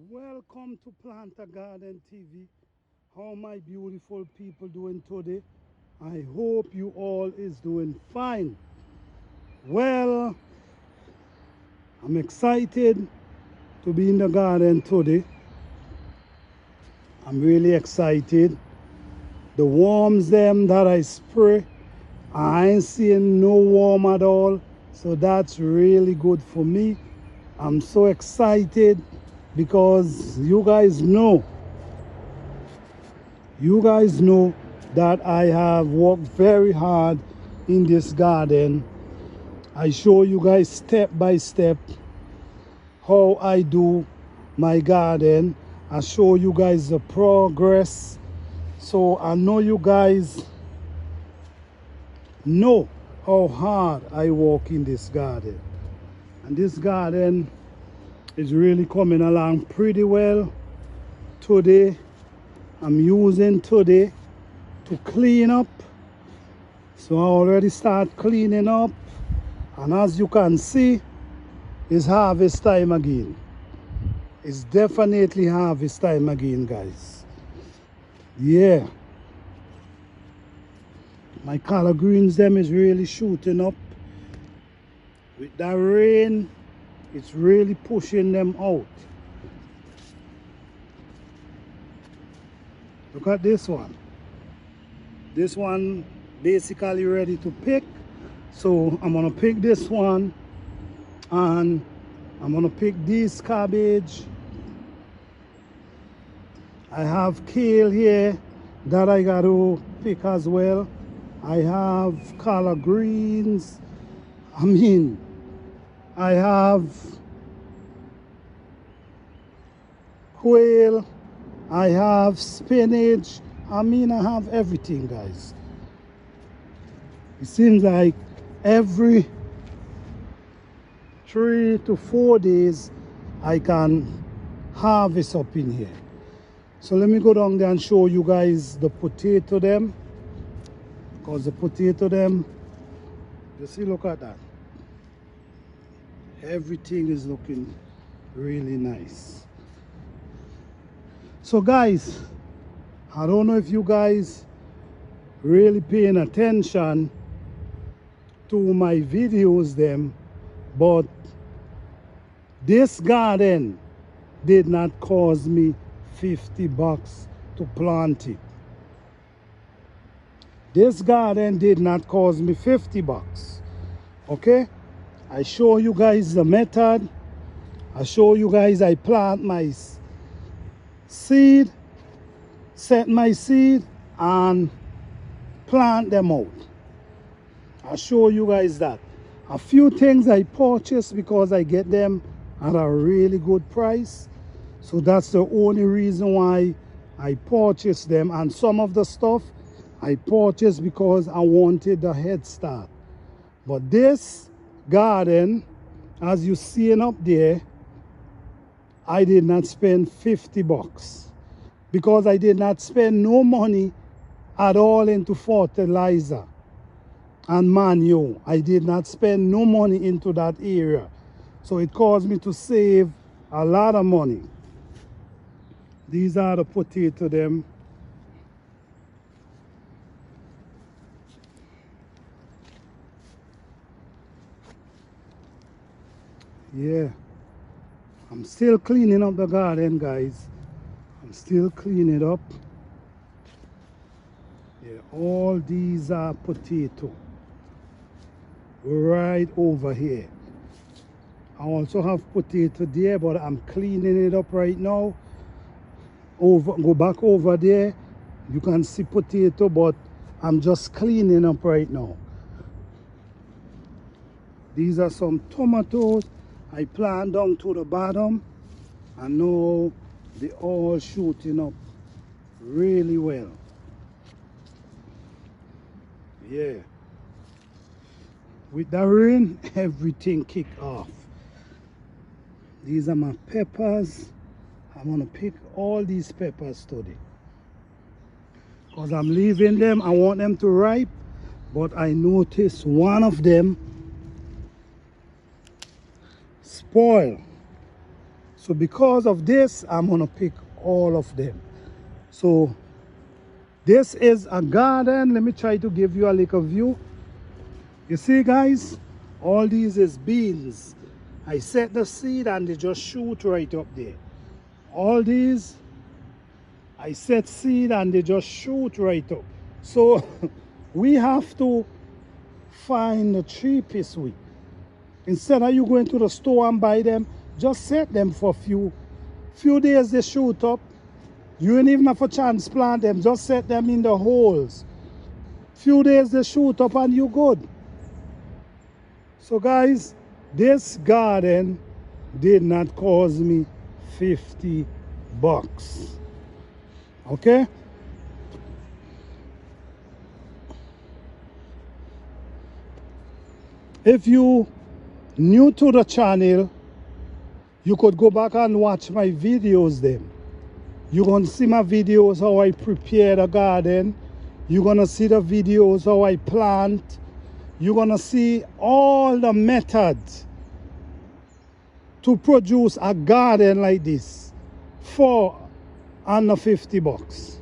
Welcome to Plant a Garden TV. How my beautiful people doing today? I hope you all is doing fine. Well, I'm excited to be in the garden today. I'm really excited. The worms them that I spray, I ain't seeing no worm at all. So that's really good for me. I'm so excited because you guys know that I have worked very hard in this garden. I show you guys step by step how I do my garden. I show you guys the progress. So I know you guys know how hard I work in this garden. And this garden is really coming along pretty well. Today, I'm using today to clean up. So I already start cleaning up. And as you can see, it's harvest time again. It's definitely harvest time again, guys. Yeah. My collard greens them is really shooting up. With that rain, it's really pushing them out. Look at this one. This one basically ready to pick. So I'm gonna pick this one and I'm gonna pick this cabbage. I have kale here that I got to pick as well. I have collard greens. I have quail. I have spinach. I have everything, guys. It seems like every 3 to 4 days I can harvest up in here. So let me go down there and show you guys the potato them. Because the potato them, you see, look at that. Everything is looking really nice. So guys, I don't know if you guys really paying attention to my videos them, but this garden did not cost me $50 to plant it. This garden did not cost me $50. Okay? I show you guys the method. I show you guys I plant my seed, set my seed and plant them out. I'll show you guys that. A few things I purchased because I get them at a really good price. So that's the only reason why I purchased them. And some of the stuff I purchased because I wanted a head start. But this garden, as you seeing up there, I did not spend $50 because I did not spend no money at all into fertilizer and manure. I did not spend no money into that area. So it caused me to save a lot of money. These are the potato them. Yeah. I'm still cleaning up the garden, guys. I'm still cleaning it up. Yeah, all these are potato. Right over here. I also have potato there, but I'm cleaning it up right now. Go back over there. You can see potato, but I'm just cleaning up right now. These are some tomatoes I planted down to the bottom, and now they all shooting up really well. Yeah. With the rain, everything kicked off. These are my peppers. I'm gonna pick all these peppers today. Because I'm leaving them, I want them to ripe, but I noticed one of them spoil. So because of this, I'm gonna pick all of them. So this is a garden. Let me try to give you a little view. You see, guys, all these is beans. I set the seed and they just shoot right up there. All these, I set seed and they just shoot right up. So we have to find the cheapest way. Instead of you going to the store and buy them, just set them for a few days they shoot up. You ain't even have a chance to plant them, just set them in the holes. Few days they shoot up and you good. So guys, this garden did not cost me 50 bucks. Okay? If you new to the channel, you could go back and watch my videos then. You're gonna see my videos how I prepare the garden. You're gonna see the videos how I plant. You're gonna see all the methods to produce a garden like this for under 50 bucks.